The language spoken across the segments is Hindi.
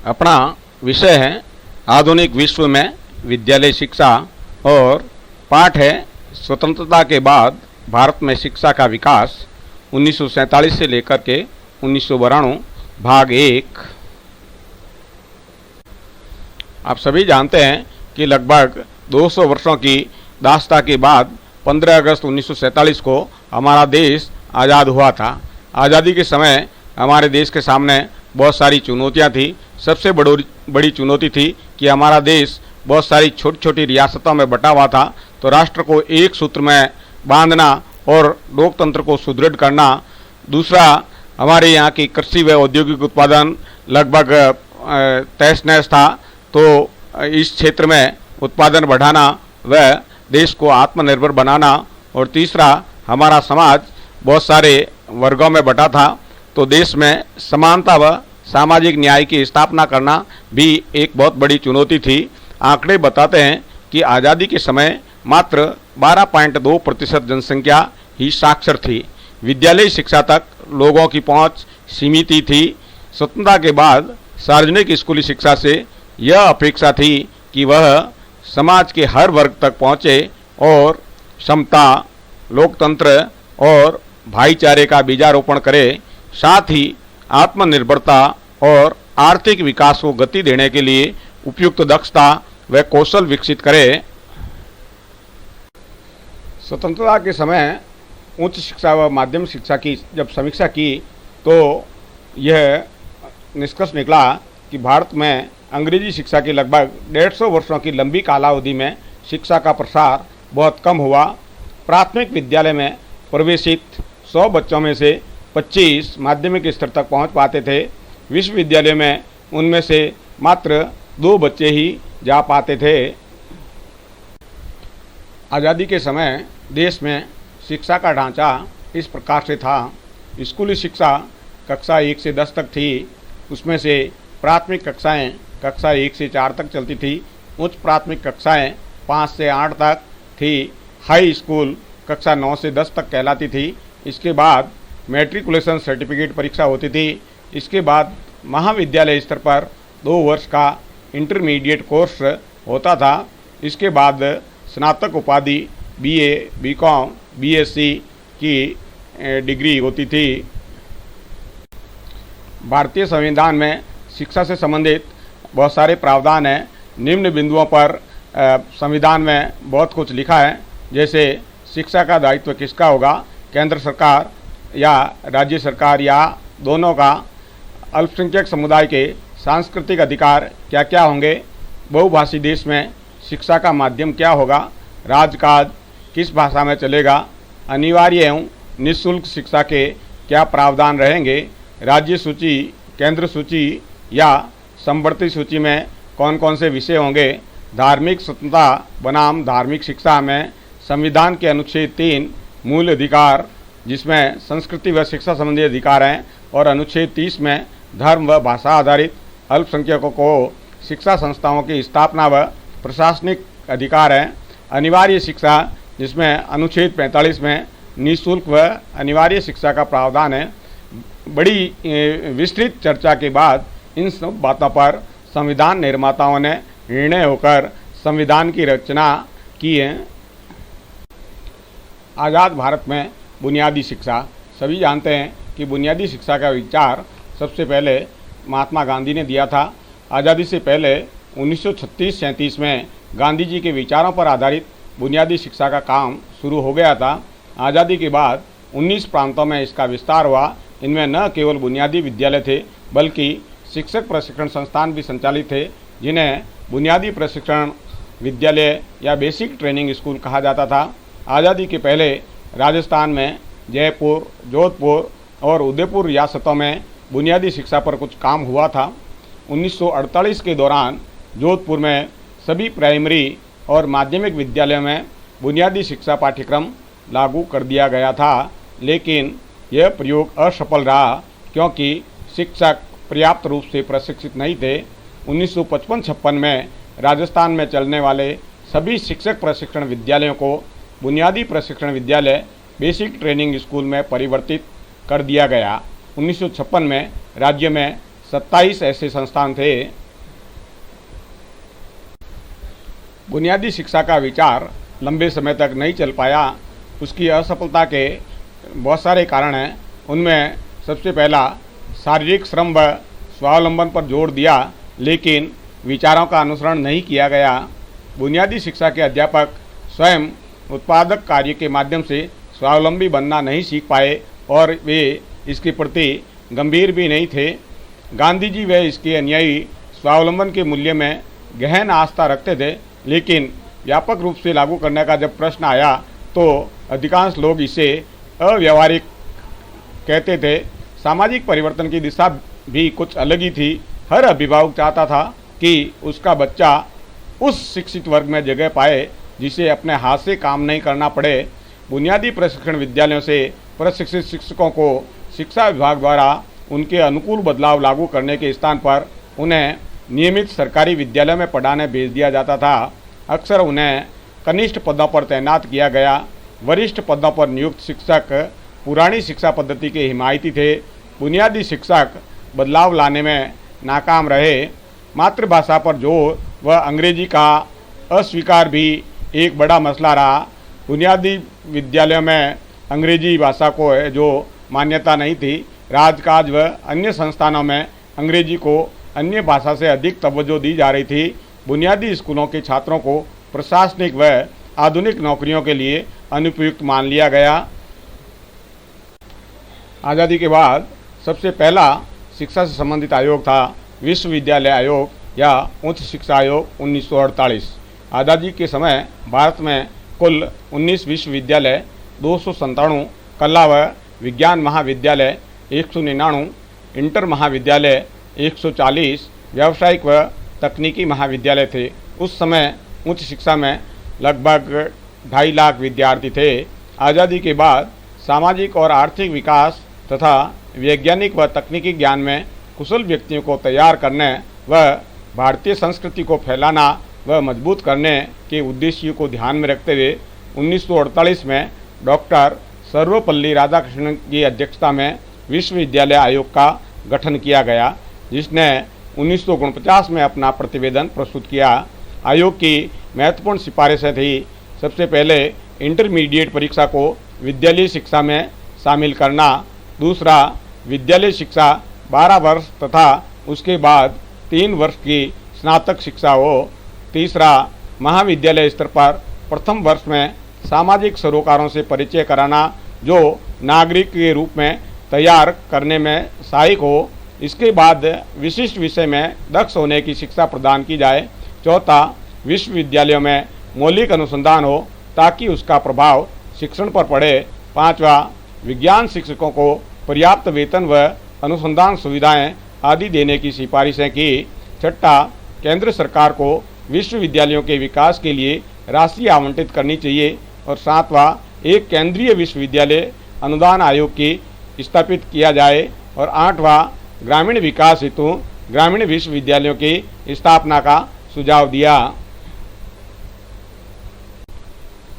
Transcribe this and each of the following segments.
अपना विषय है आधुनिक विश्व में विद्यालय शिक्षा और पाठ है स्वतंत्रता के बाद भारत में शिक्षा का विकास 1947 से लेकर के 1992 भाग 1। आप सभी जानते हैं कि लगभग 200 वर्षों की दास्ता के बाद 15 अगस्त 1947 को हमारा देश आज़ाद हुआ था। आज़ादी के समय हमारे देश के सामने बहुत सारी चुनौतियां थी। सबसे बड़ी चुनौती थी कि हमारा देश बहुत सारी छोटी छोटी रियासतों में बटा हुआ था, तो राष्ट्र को एक सूत्र में बांधना और लोकतंत्र को सुदृढ़ करना। दूसरा, हमारे यहाँ की कृषि व औद्योगिक उत्पादन लगभग तहस नहस था, तो इस क्षेत्र में उत्पादन बढ़ाना व देश को आत्मनिर्भर बनाना। और तीसरा, हमारा समाज बहुत सारे वर्गों में बटा था, तो देश में समानता व सामाजिक न्याय की स्थापना करना भी एक बहुत बड़ी चुनौती थी। आंकड़े बताते हैं कि आज़ादी के समय मात्र 12.2% जनसंख्या ही साक्षर थी। विद्यालय शिक्षा तक लोगों की पहुंच सीमित ही थी। स्वतंत्रता के बाद सार्वजनिक स्कूली शिक्षा से यह अपेक्षा थी कि वह समाज के हर वर्ग तक पहुंचे और समता, लोकतंत्र और भाईचारे का बीजारोपण करे, साथ ही आत्मनिर्भरता और आर्थिक विकास को गति देने के लिए उपयुक्त दक्षता व कौशल विकसित करे। स्वतंत्रता के समय उच्च शिक्षा व माध्यमिक शिक्षा की जब समीक्षा की तो यह निष्कर्ष निकला कि भारत में अंग्रेजी शिक्षा की लगभग 150 वर्षों की लंबी कालावधि में शिक्षा का प्रसार बहुत कम हुआ। प्राथमिक विद्यालय में प्रवेशित 100 बच्चों में से 25 माध्यमिक स्तर तक पहुंच पाते थे। विश्वविद्यालय में उनमें से मात्र 2 बच्चे ही जा पाते थे। आज़ादी के समय देश में शिक्षा का ढांचा इस प्रकार से था। स्कूली शिक्षा कक्षा 1 से 10 तक थी। उसमें से प्राथमिक कक्षाएं कक्षा 1 से 4 तक चलती थी। उच्च प्राथमिक कक्षाएं 5 से 8 तक थी। हाई स्कूल कक्षा 9 से 10 तक कहलाती थी। इसके बाद मैट्रिकुलेशन सर्टिफिकेट परीक्षा होती थी। इसके बाद महाविद्यालय स्तर पर 2 वर्ष का इंटरमीडिएट कोर्स होता था। इसके बाद स्नातक उपाधि BA, BCom, BSc की डिग्री होती थी। भारतीय संविधान में शिक्षा से संबंधित बहुत सारे प्रावधान हैं। निम्न बिंदुओं पर संविधान में बहुत कुछ लिखा है, जैसे शिक्षा का दायित्व किसका होगा, केंद्र सरकार या राज्य सरकार या दोनों का, अल्पसंख्यक समुदाय के सांस्कृतिक अधिकार क्या क्या होंगे, बहुभाषी देश में शिक्षा का माध्यम क्या होगा, राजकाज किस भाषा में चलेगा, अनिवार्य एवं निःशुल्क शिक्षा के क्या प्रावधान रहेंगे, राज्य सूची, केंद्र सूची या समवर्ती सूची में कौन कौन से विषय होंगे, धार्मिक स्वतंत्रता बनाम धार्मिक शिक्षा में संविधान के अनुच्छेद 3 मूल अधिकार जिसमें संस्कृति व शिक्षा संबंधी अधिकार हैं, और अनुच्छेद 30 में धर्म व भाषा आधारित अल्पसंख्यकों को शिक्षा संस्थाओं की स्थापना व प्रशासनिक अधिकार हैं। अनिवार्य शिक्षा जिसमें अनुच्छेद 45 में निःशुल्क व अनिवार्य शिक्षा का प्रावधान है। बड़ी विस्तृत चर्चा के बाद इन सब बातों पर संविधान निर्माताओं ने निर्णय होकर संविधान की रचना की है। आज़ाद भारत में बुनियादी शिक्षा, सभी जानते हैं कि बुनियादी शिक्षा का विचार सबसे पहले महात्मा गांधी ने दिया था। आज़ादी से पहले 1936-37 में गांधी जी के विचारों पर आधारित बुनियादी शिक्षा का काम शुरू हो गया था। आज़ादी के बाद 19 प्रांतों में इसका विस्तार हुआ। इनमें न केवल बुनियादी विद्यालय थे बल्कि शिक्षक प्रशिक्षण संस्थान भी संचालित थे, जिन्हें बुनियादी प्रशिक्षण विद्यालय या बेसिक ट्रेनिंग स्कूल कहा जाता था। आज़ादी के पहले राजस्थान में जयपुर, जोधपुर और उदयपुर रियासतों में बुनियादी शिक्षा पर कुछ काम हुआ था। 1948 के दौरान जोधपुर में सभी प्राइमरी और माध्यमिक विद्यालयों में बुनियादी शिक्षा पाठ्यक्रम लागू कर दिया गया था, लेकिन यह प्रयोग असफल रहा क्योंकि शिक्षक पर्याप्त रूप से प्रशिक्षित नहीं थे। 1955-56 में राजस्थान में चलने वाले सभी शिक्षक प्रशिक्षण विद्यालयों को बुनियादी प्रशिक्षण विद्यालय बेसिक ट्रेनिंग स्कूल में परिवर्तित कर दिया गया। 1956 में राज्य में 27 ऐसे संस्थान थे। बुनियादी शिक्षा का विचार लंबे समय तक नहीं चल पाया। उसकी असफलता के बहुत सारे कारण हैं। उनमें सबसे पहला, शारीरिक श्रम व स्वावलंबन पर जोर दिया, लेकिन विचारों का अनुसरण नहीं किया गया। बुनियादी शिक्षा के अध्यापक स्वयं उत्पादक कार्य के माध्यम से स्वावलंबी बनना नहीं सीख पाए और वे इसके प्रति गंभीर भी नहीं थे। गांधी जी व इसके अनुयायी स्वावलंबन के मूल्य में गहन आस्था रखते थे, लेकिन व्यापक रूप से लागू करने का जब प्रश्न आया तो अधिकांश लोग इसे अव्यावहारिक कहते थे। सामाजिक परिवर्तन की दिशा भी कुछ अलग ही थी। हर अभिभावक चाहता था कि उसका बच्चा उस शिक्षित वर्ग में जगह पाए जिसे अपने हाथ से काम नहीं करना पड़े। बुनियादी प्रशिक्षण विद्यालयों से प्रशिक्षित शिक्षकों को शिक्षा विभाग द्वारा उनके अनुकूल बदलाव लागू करने के स्थान पर उन्हें नियमित सरकारी विद्यालय में पढ़ाने भेज दिया जाता था। अक्सर उन्हें कनिष्ठ पदों पर तैनात किया गया। वरिष्ठ पदों पर नियुक्त शिक्षक पुरानी शिक्षा पद्धति के हिमायती थे। बुनियादी शिक्षक बदलाव लाने में नाकाम रहे। मातृभाषा पर जोर व अंग्रेजी का अस्वीकार भी एक बड़ा मसला रहा। बुनियादी विद्यालयों में अंग्रेजी भाषा को जो मान्यता नहीं थी, राजकाज व अन्य संस्थानों में अंग्रेजी को अन्य भाषा से अधिक तवज्जो दी जा रही थी। बुनियादी स्कूलों के छात्रों को प्रशासनिक व आधुनिक नौकरियों के लिए अनुपयुक्त मान लिया गया। आज़ादी के बाद सबसे पहला शिक्षा से संबंधित आयोग था विश्वविद्यालय आयोग या उच्च शिक्षा आयोग 1948। आज़ादी के समय भारत में कुल 19 विश्वविद्यालय, 297 कला व विज्ञान महाविद्यालय, 199 इंटर महाविद्यालय, 140 व्यावसायिक व तकनीकी महाविद्यालय थे। उस समय उच्च शिक्षा में लगभग 2.5 लाख विद्यार्थी थे। आज़ादी के बाद सामाजिक और आर्थिक विकास तथा वैज्ञानिक व तकनीकी ज्ञान में कुशल व्यक्तियों को तैयार करने व भारतीय संस्कृति को फैलाना व मजबूत करने के उद्देश्य को ध्यान में रखते हुए 1948 में डॉक्टर सर्वपल्ली राधाकृष्णन की अध्यक्षता में विश्वविद्यालय आयोग का गठन किया गया, जिसने 1949 में अपना प्रतिवेदन प्रस्तुत किया। आयोग की महत्वपूर्ण सिफारिशें थी। सबसे पहले इंटरमीडिएट परीक्षा को विद्यालय शिक्षा में शामिल करना। दूसरा, विद्यालय शिक्षा 12 वर्ष तथा उसके बाद 3 वर्ष की स्नातक शिक्षा हो। तीसरा, महाविद्यालय स्तर पर प्रथम वर्ष में सामाजिक सरोकारों से परिचय कराना जो नागरिक के रूप में तैयार करने में सहायक हो। इसके बाद विशिष्ट विषय में दक्ष होने की शिक्षा प्रदान की जाए। चौथा, विश्वविद्यालयों में मौलिक अनुसंधान हो ताकि उसका प्रभाव शिक्षण पर पड़े। पांचवा, विज्ञान शिक्षकों को पर्याप्त वेतन व अनुसंधान सुविधाएं आदि देने की सिफारिशें की। छठा, केंद्र सरकार को विश्वविद्यालयों के विकास के लिए राशि आवंटित करनी चाहिए। और सातवां, एक केंद्रीय विश्वविद्यालय अनुदान आयोग की स्थापित किया जाए। और आठवां, ग्रामीण विकास हेतु ग्रामीण विश्वविद्यालयों की स्थापना का सुझाव दिया।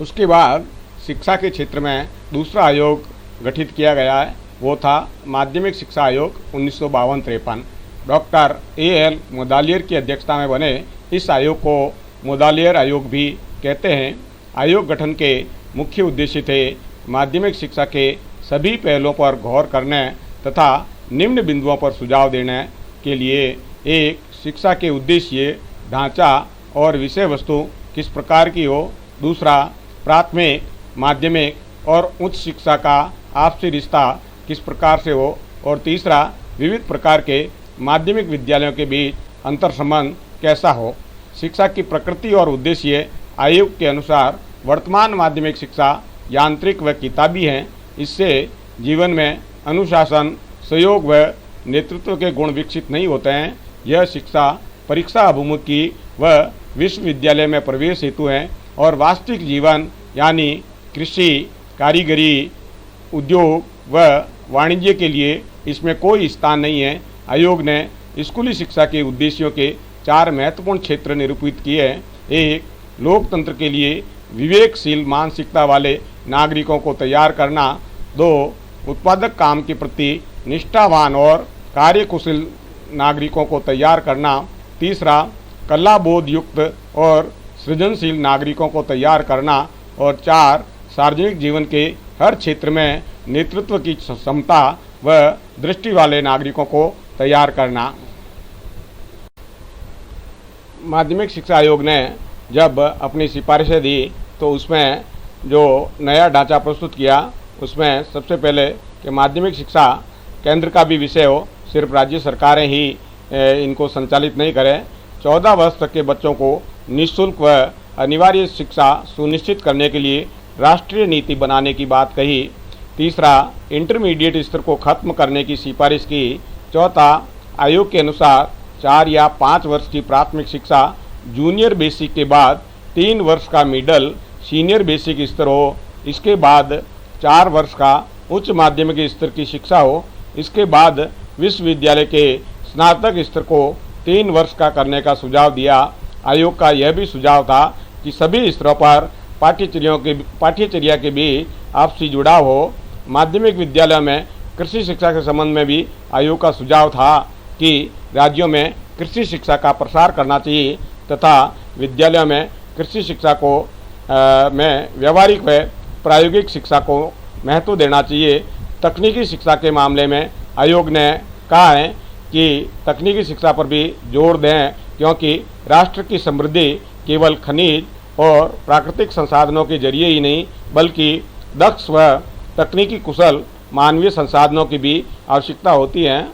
उसके बाद शिक्षा के क्षेत्र में दूसरा आयोग गठित किया गया है, वो था माध्यमिक शिक्षा आयोग 1952-53। Doctor A.L. मोदालियर की अध्यक्षता में बने इस आयोग को मोदालियर आयोग भी कहते हैं। आयोग गठन के मुख्य उद्देश्य थे माध्यमिक शिक्षा के सभी पहलुओं पर गौर करने तथा निम्न बिंदुओं पर सुझाव देने के लिए। एक, शिक्षा के उद्देश्य, ढांचा और विषय वस्तु किस प्रकार की हो। दूसरा, प्राथमिक, माध्यमिक और उच्च शिक्षा का आपसी रिश्ता किस प्रकार से हो। और तीसरा, विविध प्रकार के माध्यमिक विद्यालयों के बीच अंतर संबंध कैसा हो। शिक्षा की प्रकृति और उद्देश्य आयोग के अनुसार वर्तमान माध्यमिक शिक्षा यांत्रिक व किताबी है। इससे जीवन में अनुशासन, सहयोग व नेतृत्व के गुण विकसित नहीं होते हैं। यह शिक्षा परीक्षा अभिमुखी व विश्वविद्यालय में प्रवेश हेतु है और वास्तविक जीवन यानी कृषि, कारीगरी, उद्योग व वाणिज्य के लिए इसमें कोई स्थान नहीं है। आयोग ने स्कूली शिक्षा के उद्देश्यों के 4 महत्वपूर्ण क्षेत्र निरूपित किए हैं। एक, लोकतंत्र के लिए विवेकशील मानसिकता वाले नागरिकों को तैयार करना। 2, उत्पादक काम के प्रति निष्ठावान और कार्यकुशल नागरिकों को तैयार करना। तीसरा, कला बोध युक्त और सृजनशील नागरिकों को तैयार करना। और 4, सार्वजनिक जीवन के हर क्षेत्र में नेतृत्व की क्षमता व दृष्टि वाले नागरिकों को तैयार करना। माध्यमिक शिक्षा आयोग ने जब अपनी सिफारिशें दी तो उसमें जो नया ढांचा प्रस्तुत किया उसमें सबसे पहले कि माध्यमिक शिक्षा केंद्र का भी विषय हो, सिर्फ राज्य सरकारें ही इनको संचालित नहीं करें। 14 वर्ष तक के बच्चों को निःशुल्क व अनिवार्य शिक्षा सुनिश्चित करने के लिए राष्ट्रीय नीति बनाने की बात कही। तीसरा, इंटरमीडिएट स्तर को खत्म करने की सिफारिश की। चौथा, आयोग के अनुसार 4 या 5 वर्ष की प्राथमिक शिक्षा जूनियर बेसिक के बाद 3 वर्ष का मिडल सीनियर बेसिक स्तर हो। इसके बाद 4 वर्ष का उच्च माध्यमिक स्तर की शिक्षा हो। इसके बाद विश्वविद्यालय के स्नातक स्तर को 3 वर्ष का करने का सुझाव दिया। आयोग का यह भी सुझाव था कि सभी स्तरों पर पाठ्यचर्या के बीच आपसी जुड़ाव हो। माध्यमिक विद्यालयों में कृषि शिक्षा के संबंध में भी आयोग का सुझाव था कि राज्यों में कृषि शिक्षा का प्रसार करना चाहिए तथा विद्यालयों में कृषि शिक्षा को में व्यावहारिक व प्रायोगिक शिक्षा को महत्व देना चाहिए। तकनीकी शिक्षा के मामले में आयोग ने कहा है कि तकनीकी शिक्षा पर भी जोर दें, क्योंकि राष्ट्र की समृद्धि केवल खनिज और प्राकृतिक संसाधनों के जरिए ही नहीं बल्कि दक्ष व तकनीकी कुशल मानवीय संसाधनों की भी आवश्यकता होती है।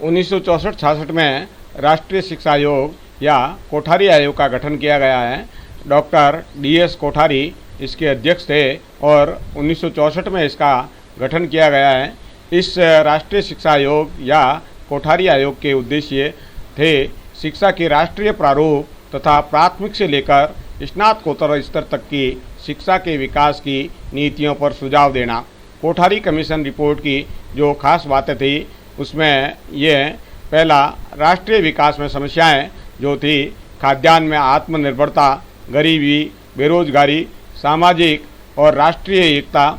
1964-66 में राष्ट्रीय शिक्षा आयोग या कोठारी आयोग का गठन किया गया है। डॉक्टर DS कोठारी इसके अध्यक्ष थे और 1964 में इसका गठन किया गया है। इस राष्ट्रीय शिक्षा आयोग या कोठारी आयोग के उद्देश्य थे शिक्षा के राष्ट्रीय प्रारूप तथा प्राथमिक से लेकर स्नातकोत्तर स्तर तक की शिक्षा के विकास की नीतियों पर सुझाव देना। कोठारी कमीशन रिपोर्ट की जो खास बातें थी उसमें ये पहला, राष्ट्रीय विकास में समस्याएं जो थी खाद्यान्न में आत्मनिर्भरता, गरीबी, बेरोजगारी, सामाजिक और राष्ट्रीय एकता,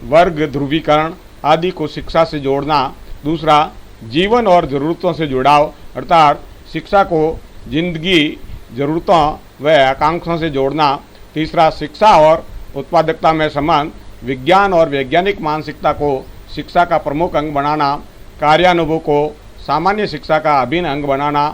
वर्ग ध्रुवीकरण आदि को शिक्षा से जोड़ना। दूसरा, जीवन और ज़रूरतों से जुड़ाव अर्थात शिक्षा को जिंदगी ज़रूरतों व आकांक्षाओं से जोड़ना। तीसरा, शिक्षा और उत्पादकता में संबंध, विज्ञान और वैज्ञानिक मानसिकता को शिक्षा का प्रमुख अंग बनाना, कार्यानुभव को सामान्य शिक्षा का अभिन्न अंग बनाना।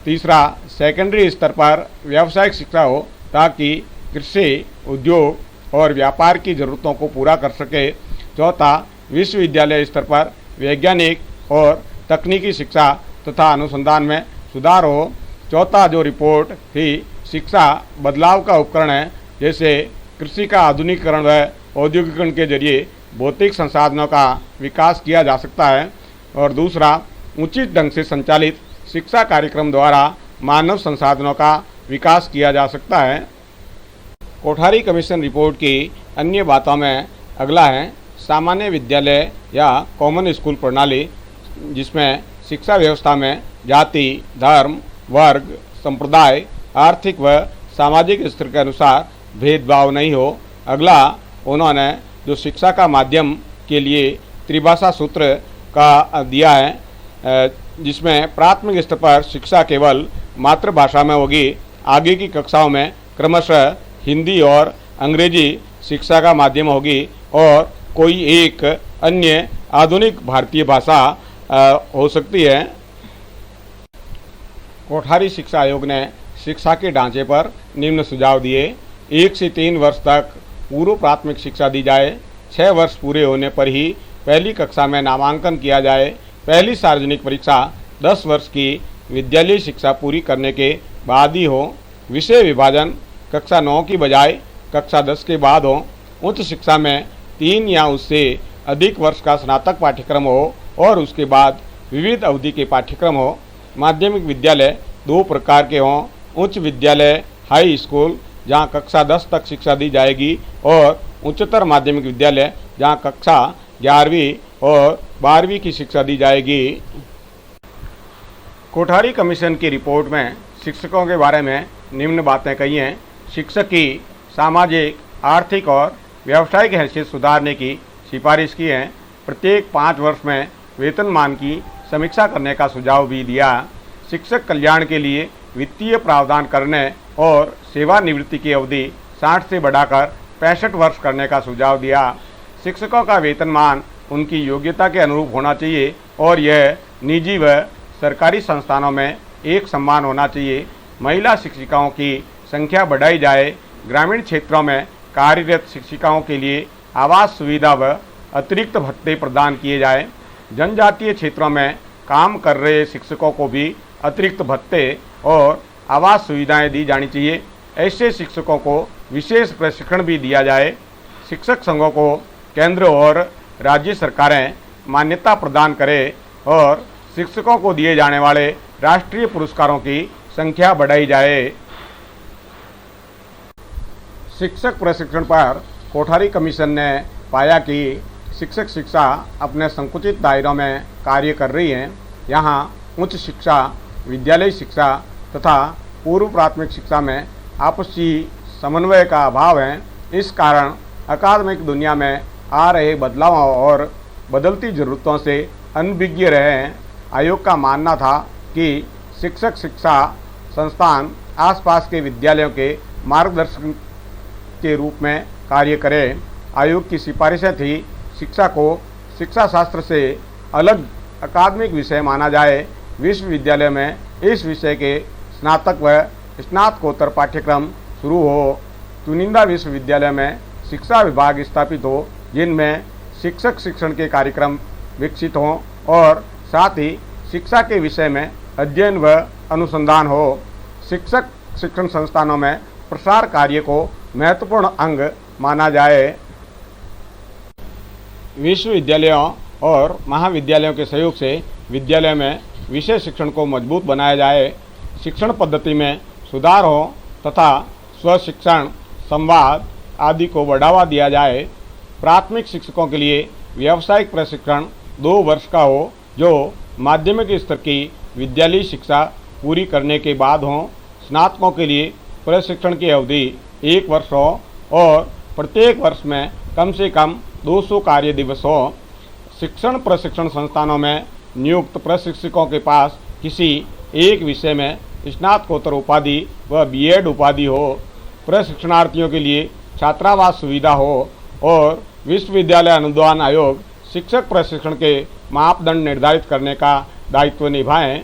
तीसरा, सेकेंडरी स्तर पर व्यावसायिक शिक्षा हो ताकि कृषि, उद्योग और व्यापार की ज़रूरतों को पूरा कर सके। चौथा, विश्वविद्यालय स्तर पर वैज्ञानिक और तकनीकी शिक्षा तथा अनुसंधान में सुधार हो। चौथा जो रिपोर्ट थी, शिक्षा बदलाव का उपकरण है, जैसे कृषि का आधुनिकीकरण व औद्योगिकरण के जरिए भौतिक संसाधनों का विकास किया जा सकता है। और दूसरा, उचित ढंग से संचालित शिक्षा कार्यक्रम द्वारा मानव संसाधनों का विकास किया जा सकता है। कोठारी कमीशन रिपोर्ट की अन्य बातों में अगला है सामान्य विद्यालय या कॉमन स्कूल प्रणाली, जिसमें शिक्षा व्यवस्था में जाति, धर्म, वर्ग, संप्रदाय, आर्थिक व सामाजिक स्तर के अनुसार भेदभाव नहीं हो। अगला, उन्होंने जो शिक्षा का माध्यम के लिए त्रिभाषा सूत्र का दिया है, जिसमें प्राथमिक स्तर पर शिक्षा केवल मातृभाषा में होगी। आगे की कक्षाओं में क्रमशः हिंदी और अंग्रेजी शिक्षा का माध्यम होगी और कोई एक अन्य आधुनिक भारतीय भाषा हो सकती है। कोठारी शिक्षा आयोग ने शिक्षा के ढांचे पर निम्न सुझाव दिए। 1 से 3 वर्ष तक पूर्व प्राथमिक शिक्षा दी जाए। 6 वर्ष पूरे होने पर ही पहली कक्षा में नामांकन किया जाए। पहली सार्वजनिक परीक्षा 10 वर्ष की विद्यालयी शिक्षा पूरी करने के बाद ही हो। विषय विभाजन कक्षा 9 की बजाय कक्षा 10 के बाद हो। उच्च शिक्षा में 3 या उससे अधिक वर्ष का स्नातक पाठ्यक्रम हो और उसके बाद विविध अवधि के पाठ्यक्रम हो। माध्यमिक विद्यालय 2 प्रकार के हों, उच्च विद्यालय हाई स्कूल जहां कक्षा 10 तक शिक्षा दी जाएगी और उच्चतर माध्यमिक विद्यालय जहां कक्षा 11वीं और 12वीं की शिक्षा दी जाएगी। कोठारी कमीशन की रिपोर्ट में शिक्षकों के बारे में निम्न बातें कही हैं। शिक्षक की सामाजिक, आर्थिक और व्यावसायिक हैसियत सुधारने की सिफारिश की है। प्रत्येक 5 वर्ष में वेतनमान की समीक्षा करने का सुझाव भी दिया। शिक्षक कल्याण के लिए वित्तीय प्रावधान करने और सेवानिवृत्ति की अवधि 60 से बढ़ाकर 65 वर्ष करने का सुझाव दिया। शिक्षकों का वेतनमान उनकी योग्यता के अनुरूप होना चाहिए और यह निजी व सरकारी संस्थानों में एक समान होना चाहिए। महिला शिक्षिकाओं की संख्या बढ़ाई जाए। ग्रामीण क्षेत्रों में कार्यरत शिक्षिकाओं के लिए आवास सुविधा व अतिरिक्त भत्ते प्रदान किए जाए। जनजातीय क्षेत्रों में काम कर रहे शिक्षकों को भी अतिरिक्त भत्ते और आवास सुविधाएं दी जानी चाहिए। ऐसे शिक्षकों को विशेष प्रशिक्षण भी दिया जाए। शिक्षक संघों को केंद्र और राज्य सरकारें मान्यता प्रदान करें और शिक्षकों को दिए जाने वाले राष्ट्रीय पुरस्कारों की संख्या बढ़ाई जाए। शिक्षक प्रशिक्षण पर कोठारी कमीशन ने पाया कि शिक्षक शिक्षा अपने संकुचित दायरों में कार्य कर रही है। यहाँ उच्च शिक्षा, विद्यालय शिक्षा तथा पूर्व प्राथमिक शिक्षा में आपसी समन्वय का अभाव है। इस कारण अकादमिक दुनिया में आ रहे बदलावों और बदलती ज़रूरतों से अनभिज्ञ रहे हैं। आयोग का मानना था कि शिक्षक शिक्षा संस्थान आसपास के विद्यालयों के मार्गदर्शन के रूप में कार्य करें। आयोग की सिफारिशें थी शिक्षा को शिक्षा शास्त्र से अलग अकादमिक विषय माना जाए। विश्वविद्यालय में इस विषय के स्नातक व स्नातकोत्तर पाठ्यक्रम शुरू हो। चुनिंदा विश्वविद्यालय में शिक्षा विभाग स्थापित हो जिनमें शिक्षक शिक्षण के कार्यक्रम विकसित हों और साथ ही शिक्षा के विषय में अध्ययन व अनुसंधान हो। शिक्षक शिक्षण संस्थानों में प्रसार कार्य को महत्वपूर्ण अंग माना जाए। विश्वविद्यालयों और महाविद्यालयों के सहयोग से विद्यालय में विषय शिक्षण को मजबूत बनाया जाए। शिक्षण पद्धति में सुधार हो तथा स्वशिक्षण, संवाद आदि को बढ़ावा दिया जाए। प्राथमिक शिक्षकों के लिए व्यावसायिक प्रशिक्षण 2 वर्ष का हो जो माध्यमिक स्तर की विद्यालयी शिक्षा पूरी करने के बाद हो। स्नातकों के लिए प्रशिक्षण की अवधि 1 वर्ष हो और प्रत्येक वर्ष में कम से कम 200 कार्य दिवस हो। शिक्षण प्रशिक्षण संस्थानों में नियुक्त प्रशिक्षकों के पास किसी एक विषय में स्नातकोत्तर उपाधि व बीएड उपाधि हो। प्रशिक्षणार्थियों के लिए छात्रावास सुविधा हो और विश्वविद्यालय अनुदान आयोग शिक्षक प्रशिक्षण के मापदंड निर्धारित करने का दायित्व निभाएं।